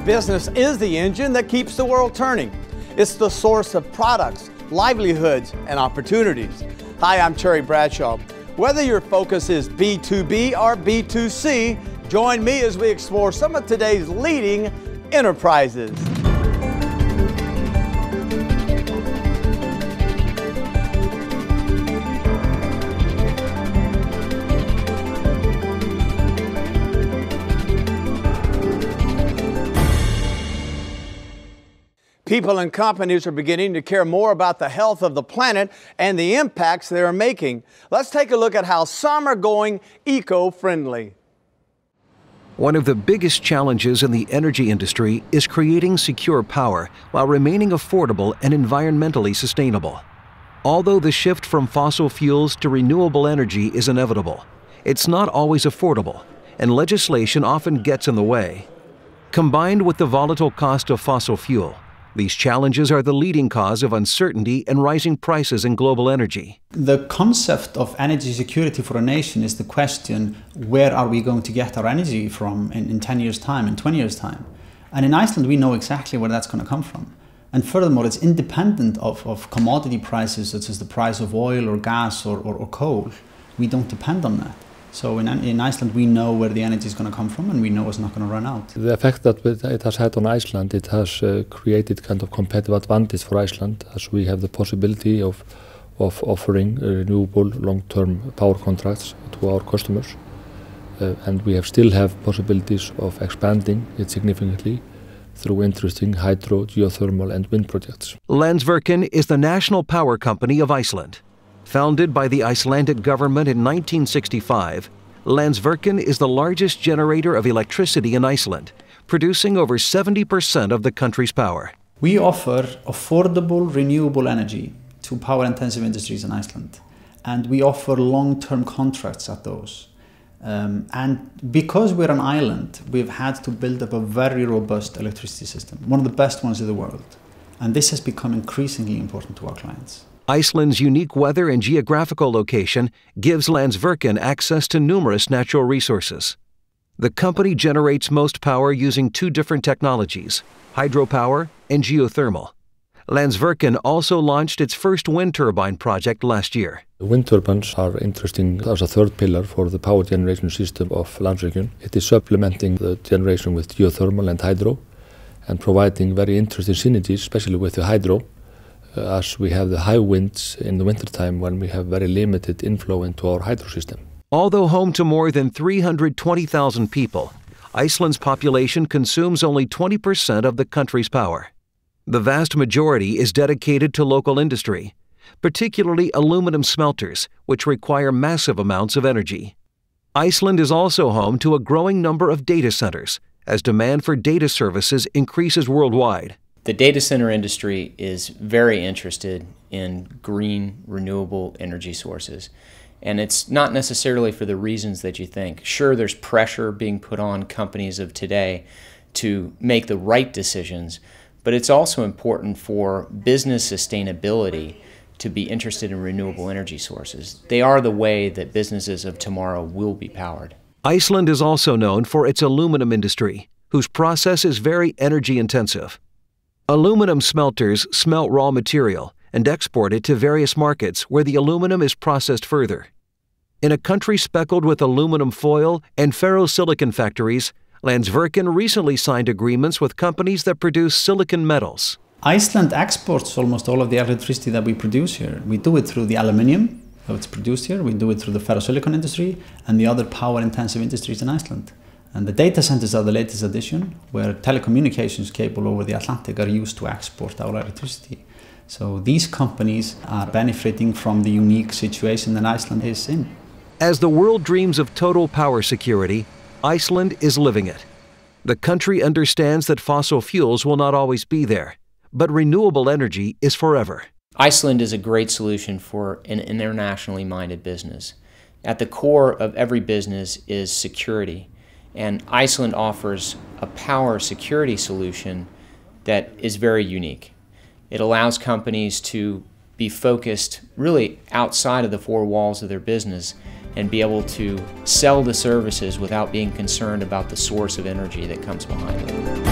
Business is the engine that keeps the world turning. It's the source of products, livelihoods, and opportunities. Hi, I'm Terry Bradshaw. Whether your focus is B2B or B2C, join me as we explore some of today's leading enterprises. People and companies are beginning to care more about the health of the planet and the impacts they are making. Let's take a look at how some are going eco-friendly. One of the biggest challenges in the energy industry is creating secure power while remaining affordable and environmentally sustainable. Although the shift from fossil fuels to renewable energy is inevitable, it's not always affordable, and legislation often gets in the way. Combined with the volatile cost of fossil fuel, these challenges are the leading cause of uncertainty and rising prices in global energy. The concept of energy security for a nation is the question, where are we going to get our energy from in 10 years' time, in 20 years' time? And in Iceland, we know exactly where that's going to come from. And furthermore, it's independent of commodity prices, such as the price of oil or gas or coal. We don't depend on that. So in Iceland, we know where the energy is going to come from, and we know it's not going to run out. The effect that it has had on Iceland, it has created kind of competitive advantage for Iceland, as we have the possibility of offering renewable long-term power contracts to our customers. And we still have possibilities of expanding it significantly through interesting hydro, geothermal and wind projects. Landsvirkjun is the national power company of Iceland. Founded by the Icelandic government in 1965, Landsvirkjun is the largest generator of electricity in Iceland, producing over 70% of the country's power. We offer affordable renewable energy to power-intensive industries in Iceland, and we offer long-term contracts at those. And because we're an island, we've had to build up a very robust electricity system, one of the best ones in the world. And this has become increasingly important to our clients. Iceland's unique weather and geographical location gives Landsvirkjun access to numerous natural resources. The company generates most power using two different technologies, hydropower and geothermal. Landsvirkjun also launched its first wind turbine project last year. Wind turbines are interesting as a third pillar for the power generation system of Landsvirkjun. It is supplementing the generation with geothermal and hydro and providing very interesting synergies, especially with the hydro, as we have the high winds in the wintertime when we have very limited inflow into our hydro system. Although home to more than 320,000 people, Iceland's population consumes only 20% of the country's power. The vast majority is dedicated to local industry, particularly aluminum smelters, which require massive amounts of energy. Iceland is also home to a growing number of data centers, as demand for data services increases worldwide. The data center industry is very interested in green, renewable energy sources. And it's not necessarily for the reasons that you think. Sure, there's pressure being put on companies of today to make the right decisions, but it's also important for business sustainability to be interested in renewable energy sources. They are the way that businesses of tomorrow will be powered. Iceland is also known for its aluminum industry, whose process is very energy intensive. Aluminum smelters smelt raw material and export it to various markets where the aluminum is processed further. In a country speckled with aluminum foil and ferrosilicon factories, Landsvirkjun recently signed agreements with companies that produce silicon metals. Iceland exports almost all of the electricity that we produce here. We do it through the aluminium that's produced here, we do it through the ferrosilicon industry and the other power-intensive industries in Iceland. And the data centers are the latest addition, where telecommunications cable over the Atlantic are used to export our electricity. So these companies are benefiting from the unique situation that Iceland is in. As the world dreams of total power security, Iceland is living it. The country understands that fossil fuels will not always be there, but renewable energy is forever. Iceland is a great solution for an internationally minded business. At the core of every business is security. And Iceland offers a power security solution that is very unique. It allows companies to be focused really outside of the four walls of their business and be able to sell the services without being concerned about the source of energy that comes behind it.